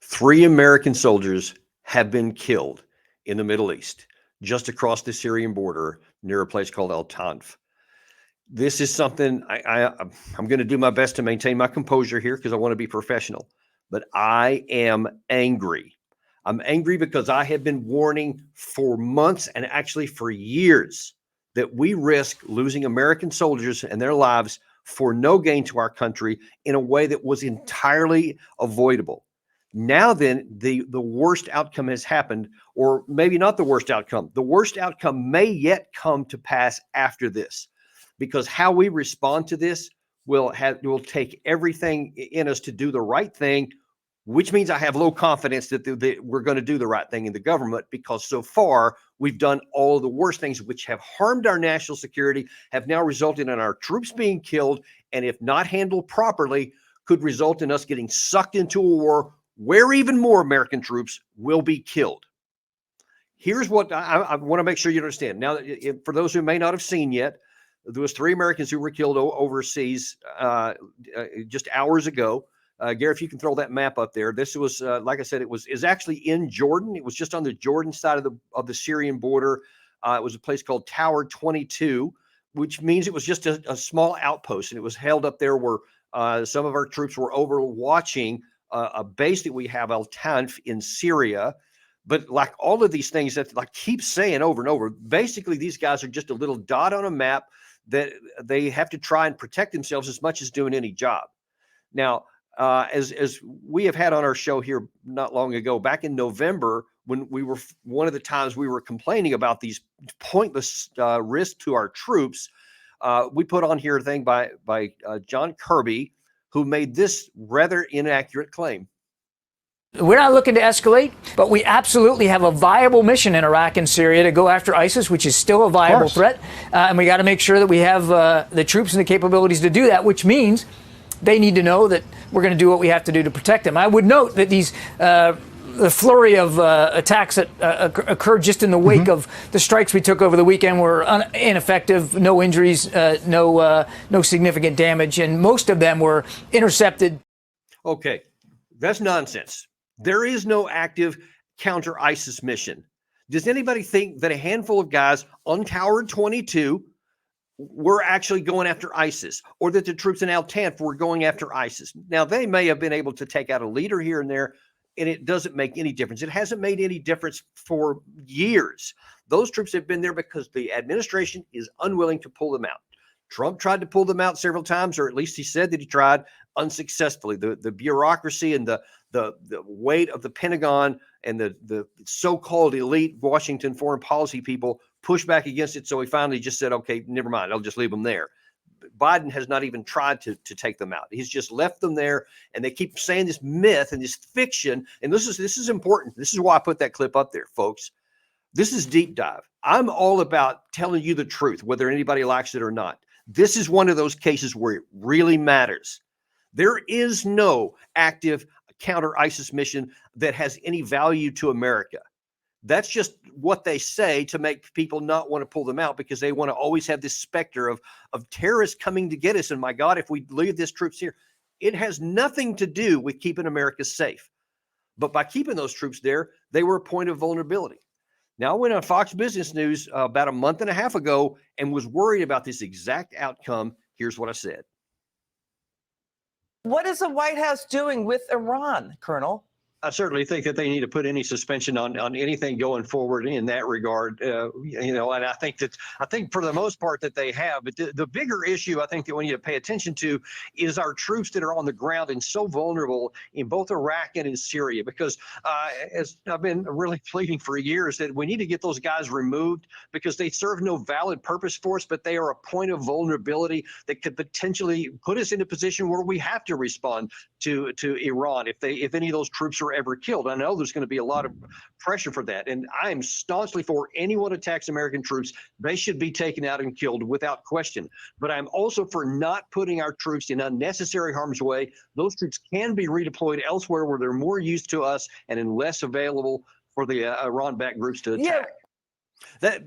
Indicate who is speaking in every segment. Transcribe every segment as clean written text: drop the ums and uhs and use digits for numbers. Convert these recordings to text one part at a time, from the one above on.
Speaker 1: 3 American soldiers have been killed in the Middle East, just across the Syrian border near a place called Al Tanf. This is something I'm going to do my best to maintain my composure here because I want to be professional, but I am angry. I'm angry because I have been warning for months and actually for years that we risk losing American soldiers and their lives for no gain to our country in a way that was entirely avoidable. Now then, the worst outcome has happened, or maybe not the worst outcome. The worst outcome may yet come to pass after this, because how we respond to this will take everything in us to do the right thing, which means I have low confidence that we're going to do the right thing in the government, because so far we've done all of the worst things which have harmed our national security, have now resulted in our troops being killed, and if not handled properly, could result in us getting sucked into a war where even more American troops will be killed. Here's what I want to make sure you understand. Now, for those who may not have seen yet, there was 3 Americans who were killed overseas just hours ago. Gary, if you can throw that map up there. This was, like I said, it was actually in Jordan. It was just on the Jordan side of the Syrian border. It was a place called Tower 22, which means it was just a small outpost, and it was held up there where some of our troops were overwatching a base that we have, Al Tanf, in Syria. But like all of these things that I keep saying over and over, basically these guys are just a little dot on a map that they have to try and protect themselves as much as doing any job. Now, as we have had on our show here not long ago, back in November, when we were one of the times we were complaining about these pointless risks to our troops, we put on here a thing by John Kirby, who made this rather inaccurate claim.
Speaker 2: We're not looking to escalate, but we absolutely have a viable mission in Iraq and Syria to go after ISIS, which is still a viable threat. And we got to make sure that we have the troops and the capabilities to do that, which means they need to know that we're going to do what we have to do to protect them. I would note that the flurry of attacks that occurred just in the wake of the strikes we took over the weekend were ineffective, no injuries, no significant damage, and most of them were intercepted.
Speaker 1: Okay, that's nonsense. There is no active counter-ISIS mission. Does anybody think that a handful of guys on Tower 22 were actually going after ISIS, or that the troops in Al Tanf were going after ISIS? Now, they may have been able to take out a leader here and there, and it doesn't make any difference. It hasn't made any difference for years. Those troops have been there because the administration is unwilling to pull them out. Trump tried to pull them out several times, or at least he said that he tried, unsuccessfully. The bureaucracy and the weight of the Pentagon and the so-called elite Washington foreign policy people pushed back against it. So he finally just said, okay, never mind, I'll just leave them there. Biden has not even tried to take them out. He's just left them there, and they keep saying this myth and this fiction. And this is important. This is why I put that clip up there, folks. This is deep dive. I'm all about telling you the truth, whether anybody likes it or not. This is one of those cases where it really matters. There is no active counter-ISIS mission that has any value to America. That's just what they say to make people not want to pull them out, because they want to always have this specter of terrorists coming to get us. And my God, if we leave these troops here, it has nothing to do with keeping America safe. But by keeping those troops there, they were a point of vulnerability. Now, I went on Fox Business News about a month and a half ago and was worried about this exact outcome. Here's what I said.
Speaker 3: What is the White House doing with Iran, Colonel?
Speaker 1: I certainly think that they need to put any suspension on anything going forward in that regard, and I think for the most part that they have. But the bigger issue I think that we need to pay attention to is our troops that are on the ground and so vulnerable in both Iraq and in Syria, because as I've been really pleading for years, that we need to get those guys removed, because they serve no valid purpose for us, but they are a point of vulnerability that could potentially put us in a position where we have to respond to Iran if any of those troops are ever killed. I know there's going to be a lot of pressure for that, and I am staunchly for anyone who attacks American troops. They should be taken out and killed without question. But I'm also for not putting our troops in unnecessary harm's way. Those troops can be redeployed elsewhere where they're more used to us and less available for the Iran-backed groups to attack. Yeah.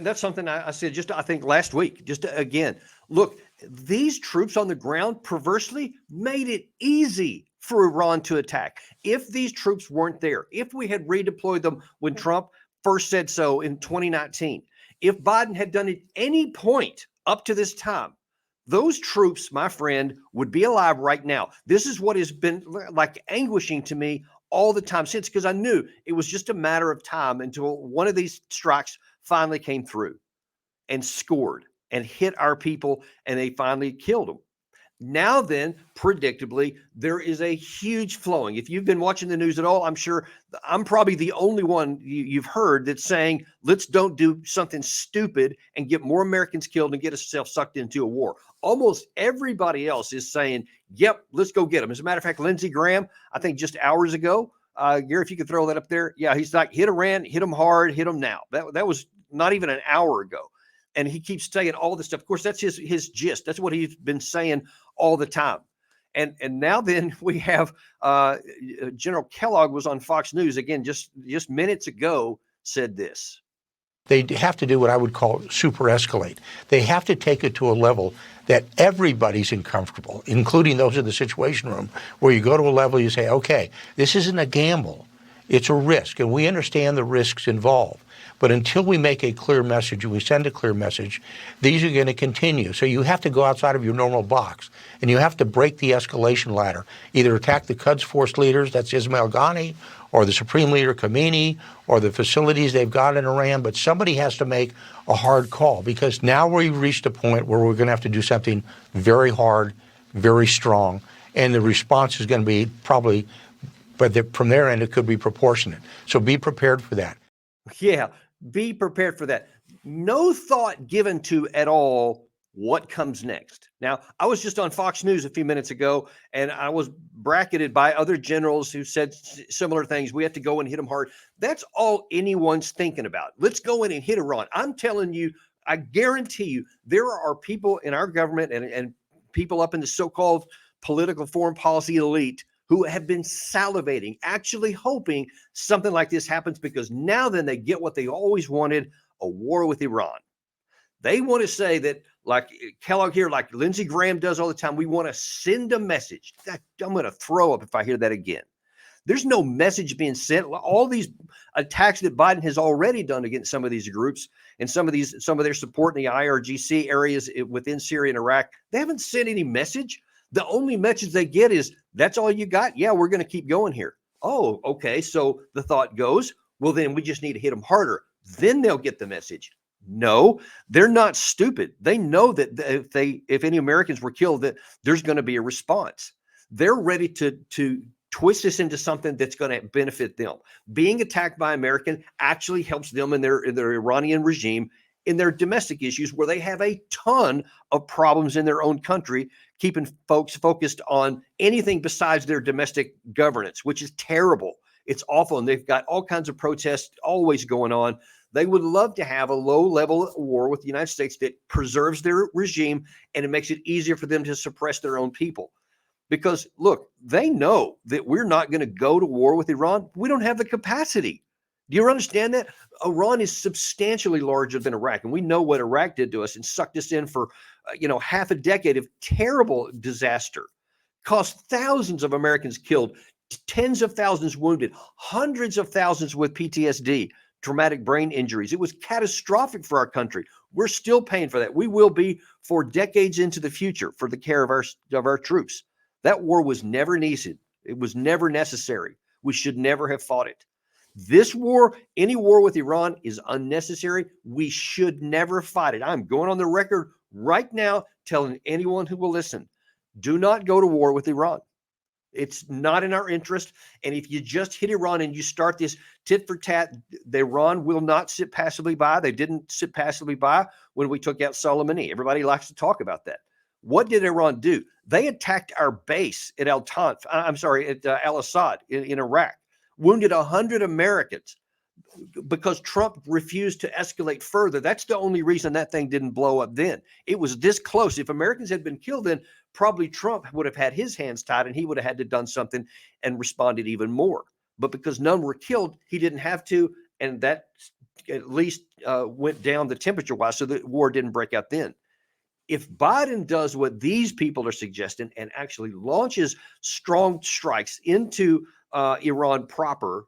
Speaker 1: That's something I said I think last week. Again, look, these troops on the ground perversely made it easy for Iran to attack. If these troops weren't there, if we had redeployed them when Trump first said so in 2019, if Biden had done it any point up to this time, those troops, my friend, would be alive right now. This is what has been like anguishing to me all the time since, because I knew it was just a matter of time until one of these strikes finally came through and scored and hit our people, and they finally killed them. Now then, predictably, there is a huge flowing. If you've been watching the news at all, I'm sure I'm probably the only one you've heard that's saying, let's don't do something stupid and get more Americans killed and get ourselves sucked into a war. Almost everybody else is saying, yep, let's go get them. As a matter of fact, Lindsey Graham, I think just hours ago, Gary, if you could throw that up there. Yeah, he's like, hit Iran, hit them hard, hit them now. That was not even an hour ago. And he keeps saying all this stuff. Of course, that's his gist. That's what he's been saying all the time. And now then we have General Kellogg was on Fox News again just minutes ago, said this.
Speaker 4: They have to do what I would call super escalate. They have to take it to a level that everybody's uncomfortable, including those in the Situation Room, where you go to a level you say, okay, this isn't a gamble. It's a risk, and we understand the risks involved. But until we make a clear message and we send a clear message, these are going to continue. So you have to go outside of your normal box, and you have to break the escalation ladder. Either attack the Quds Force leaders, that's Ismail Ghani, or the Supreme Leader Khamenei, or the facilities they've got in Iran. But somebody has to make a hard call, because now we've reached a point where we're going to have to do something very hard, very strong, and the response is going to be probably, but from their end, it could be proportionate. So be prepared for that.
Speaker 1: Yeah. Be prepared for that. No thought given to at all what comes next. Now, I was just on Fox News a few minutes ago, and I was bracketed by other generals who said similar things. We have to go and hit them hard. That's all anyone's thinking about. Let's go in and hit Iran. I'm telling you, I guarantee you, there are people in our government and people up in the so-called political foreign policy elite who have been salivating, actually hoping something like this happens, because now then they get what they always wanted, a war with Iran. They want to say that, like Kellogg here, like Lindsey Graham does all the time, we want to send a message. I'm going to throw up if I hear that again. There's no message being sent. All these attacks that Biden has already done against some of these groups and some of their support in the IRGC areas within Syria and Iraq, they haven't sent any message. The only message they get is, that's all you got? Yeah, we're going to keep going here. Oh, okay. So the thought goes, well, then we just need to hit them harder. Then they'll get the message. No, they're not stupid. They know that if any Americans were killed, that there's going to be a response. They're ready to twist this into something that's going to benefit them. Being attacked by American actually helps them in their Iranian regime, in their domestic issues, where they have a ton of problems in their own country, keeping folks focused on anything besides their domestic governance, which is terrible. It's awful. And they've got all kinds of protests always going on. They would love to have a low-level war with the United States that preserves their regime, and it makes it easier for them to suppress their own people. Because, look, they know that we're not going to go to war with Iran. We don't have the capacity. Do you understand that? Iran is substantially larger than Iraq, and we know what Iraq did to us and sucked us in for, half a decade of terrible disaster. Cost thousands of Americans killed, tens of thousands wounded, hundreds of thousands with PTSD, traumatic brain injuries. It was catastrophic for our country. We're still paying for that. We will be for decades into the future for the care of our troops. That war was never needed. It was never necessary. We should never have fought it. This war, any war with Iran, is unnecessary. We should never fight it. I'm going on the record right now telling anyone who will listen, do not go to war with Iran. It's not in our interest. And if you just hit Iran and you start this tit for tat, Iran will not sit passively by. They didn't sit passively by when we took out Soleimani. Everybody likes to talk about that. What did Iran do? They attacked our base at Al-Assad in Iraq, wounded 100 Americans because Trump refused to escalate further. That's the only reason that thing didn't blow up then. It was this close. If Americans had been killed then, probably Trump would have had his hands tied and he would have had to done something and responded even more. But because none were killed, he didn't have to. And that at least went down the temperature-wise, so the war didn't break out then. If Biden does what these people are suggesting and actually launches strong strikes into Iran proper,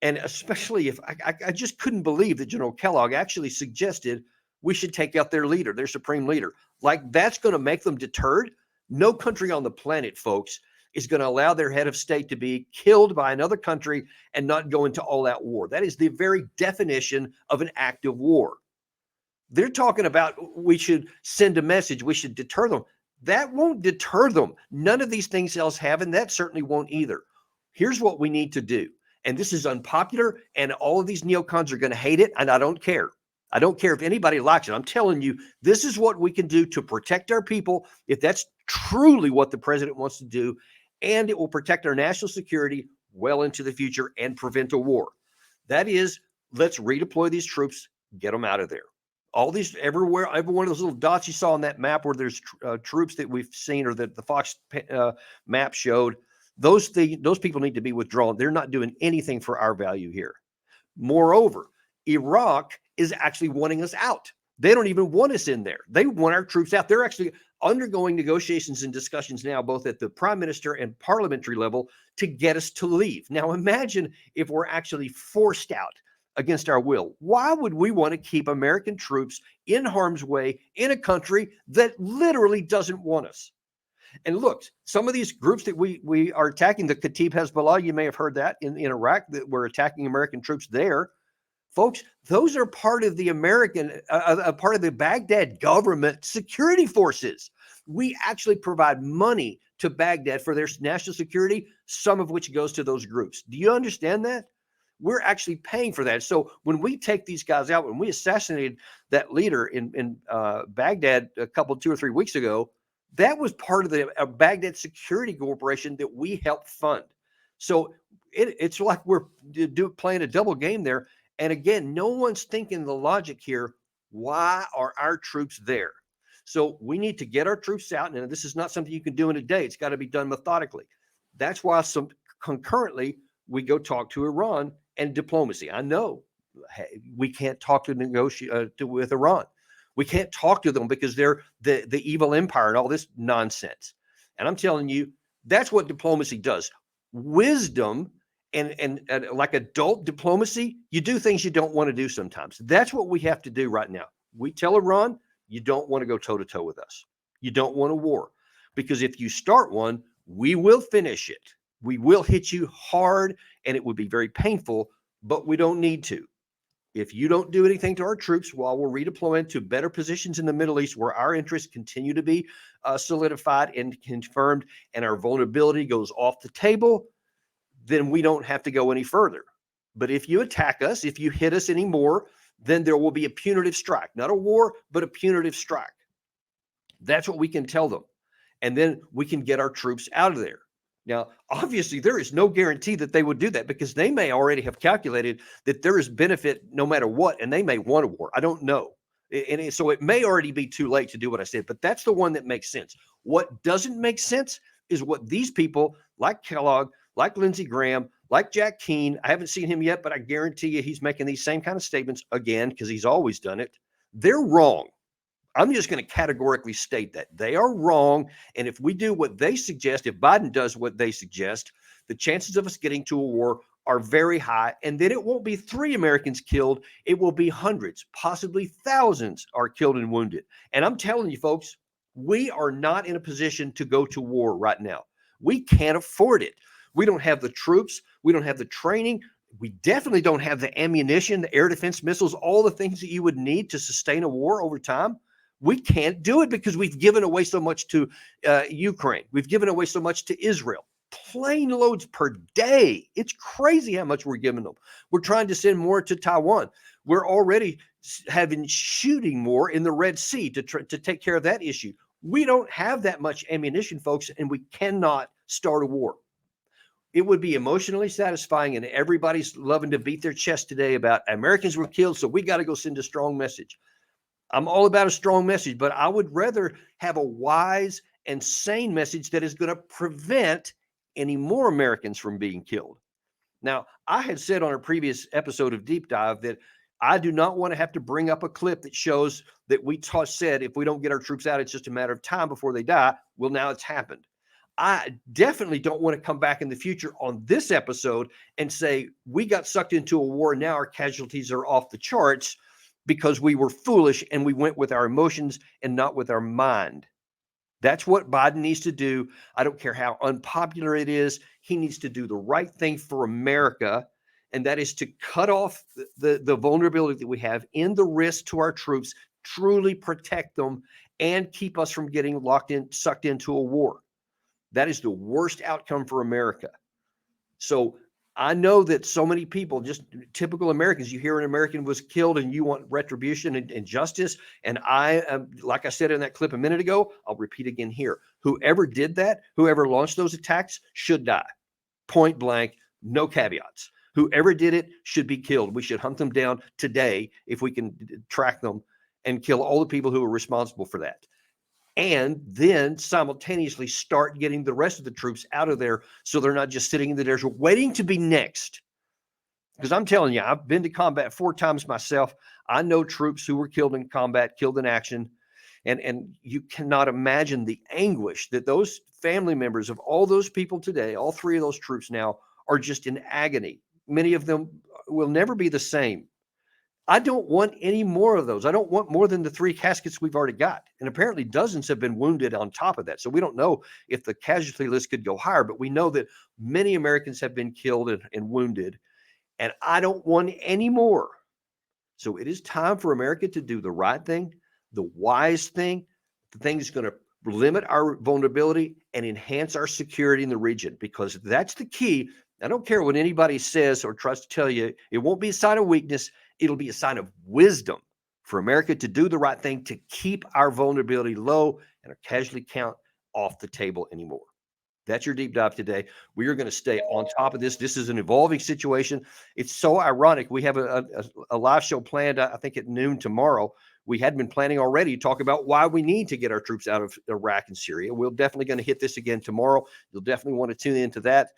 Speaker 1: and especially if I just couldn't believe that General Kellogg actually suggested we should take out their leader, their supreme leader. Like, that's going to make them deterred. No country on the planet, folks, is going to allow their head of state to be killed by another country and not go into all-out war. That is the very definition of an act of war. They're talking about we should send a message, we should deter them. That won't deter them. None of these things else have, and that certainly won't either. Here's what we need to do. And this is unpopular, and all of these neocons are going to hate it, and I don't care. I don't care if anybody likes it. I'm telling you, this is what we can do to protect our people, if that's truly what the president wants to do, and it will protect our national security well into the future and prevent a war. That is, let's redeploy these troops, get them out of there. All these, everywhere, every one of those little dots you saw on that map where there's troops that we've seen, or that the Fox map showed, those people need to be withdrawn. They're not doing anything for our value here. Moreover, Iraq is actually wanting us out. They don't even want us in there. They want our troops out. They're actually undergoing negotiations and discussions now, both at the prime minister and parliamentary level, to get us to leave. Now, imagine if we're actually forced out against our will. Why would we want to keep American troops in harm's way in a country that literally doesn't want us? And look, some of these groups that we are attacking, the Kataib Hezbollah, you may have heard that in Iraq, that we're attacking American troops there. Folks, those are part of the American, part of the Baghdad government security forces. We actually provide money to Baghdad for their national security, some of which goes to those groups. Do you understand that? We're actually paying for that. So when we take these guys out, when we assassinated that leader in Baghdad a couple, 2 or 3 weeks ago, that was part of the Baghdad Security Corporation that we helped fund. So it's like we're playing a double game there. And again, no one's thinking the logic here. Why are our troops there? So we need to get our troops out. And this is not something you can do in a day. It's got to be done methodically. That's why concurrently we go talk to Iran and diplomacy. I know we can't talk to negotiate with Iran. We can't talk to them because they're the evil empire and all this nonsense. And I'm telling you, that's what diplomacy does. Wisdom and like adult diplomacy, you do things you don't want to do sometimes. That's what we have to do right now. We tell Iran, you don't want to go toe-to-toe with us. You don't want a war. Because if you start one, we will finish it. We will hit you hard, and it would be very painful, but we don't need to. If you don't do anything to our troops while we're redeploying to better positions in the Middle East where our interests continue to be solidified and confirmed, and our vulnerability goes off the table, then we don't have to go any further. But if you attack us, if you hit us anymore, then there will be a punitive strike. Not a war, but a punitive strike. That's what we can tell them. And then we can get our troops out of there. Now, obviously, there is no guarantee that they would do that, because they may already have calculated that there is benefit no matter what, and they may want a war. I don't know. And so it may already be too late to do what I said, but that's the one that makes sense. What doesn't make sense is what these people like Kellogg, like Lindsey Graham, like Jack Keane, I haven't seen him yet, but I guarantee you he's making these same kind of statements again, because he's always done it. They're wrong. I'm just going to categorically state that they are wrong. And if we do what they suggest, if Biden does what they suggest, the chances of us getting to a war are very high. And then it won't be 3 Americans killed. It will be hundreds, possibly thousands are killed and wounded. And I'm telling you, folks, we are not in a position to go to war right now. We can't afford it. We don't have the troops. We don't have the training. We definitely don't have the ammunition, the air defense missiles, all the things that you would need to sustain a war over time. We can't do it because we've given away so much to Ukraine. We've given away so much to Israel. Plane loads per day. It's crazy how much we're giving them. We're trying to send more to Taiwan. We're already having shooting more in the Red Sea to take care of that issue. We don't have that much ammunition, folks, and we cannot start a war. It would be emotionally satisfying, and everybody's loving to beat their chest today about Americans were killed, so we got to go send a strong message. I'm all about a strong message, but I would rather have a wise and sane message that is going to prevent any more Americans from being killed. Now, I had said on a previous episode of Deep Dive that I do not want to have to bring up a clip that shows that we said if we don't get our troops out, it's just a matter of time before they die. Well, now it's happened. I definitely don't want to come back in the future on this episode and say we got sucked into a war and now our casualties are off the charts because we were foolish and we went with our emotions and not with our mind. That's what Biden needs to do. I don't care how unpopular it is. He needs to do the right thing for America, and that is to cut off the vulnerability that we have in the risk to our troops, truly protect them, and keep us from getting sucked into a war. That is the worst outcome for America. So I know that so many people, just typical Americans, you hear an American was killed and you want retribution and justice. And like I said in that clip a minute ago, I'll repeat again here. Whoever did that, whoever launched those attacks should die. Point blank, no caveats. Whoever did it should be killed. We should hunt them down today if we can track them and kill all the people who are responsible for that. And then simultaneously start getting the rest of the troops out of there so they're not just sitting in the desert waiting to be next. Because I'm telling you, I've been to combat 4 times myself. I know troops who were killed in combat, killed in action. And you cannot imagine the anguish that those family members of all those people today, all 3 of those troops now, are just in agony. Many of them will never be the same. I don't want any more of those. I don't want more than the 3 caskets we've already got. And apparently dozens have been wounded on top of that. So we don't know if the casualty list could go higher, but we know that many Americans have been killed and wounded. And I don't want any more. So it is time for America to do the right thing, the wise thing, the thing that's going to limit our vulnerability and enhance our security in the region, because that's the key. I don't care what anybody says or tries to tell you. It won't be a sign of weakness. It'll be a sign of wisdom for America to do the right thing, to keep our vulnerability low and our casualty count off the table anymore. That's your deep dive today. We are going to stay on top of this. This is an evolving situation. It's so ironic. We have a live show planned, I think, at noon tomorrow. We had been planning already to talk about why we need to get our troops out of Iraq and Syria. We're definitely going to hit this again tomorrow. You'll definitely want to tune into that.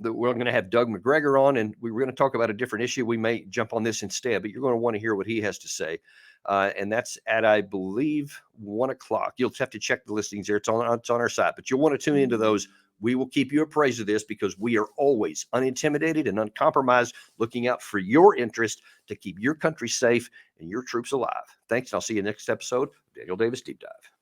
Speaker 1: We're going to have Doug McGregor on, and we were going to talk about a different issue. We may jump on this instead, but you're going to want to hear what he has to say. And that's at, I believe, 1 o'clock. You'll have to check the listings there. It's on our site, but you'll want to tune into those. We will keep you appraised of this because we are always unintimidated and uncompromised, looking out for your interest to keep your country safe and your troops alive. Thanks. And I'll see you next episode. Daniel Davis Deep Dive.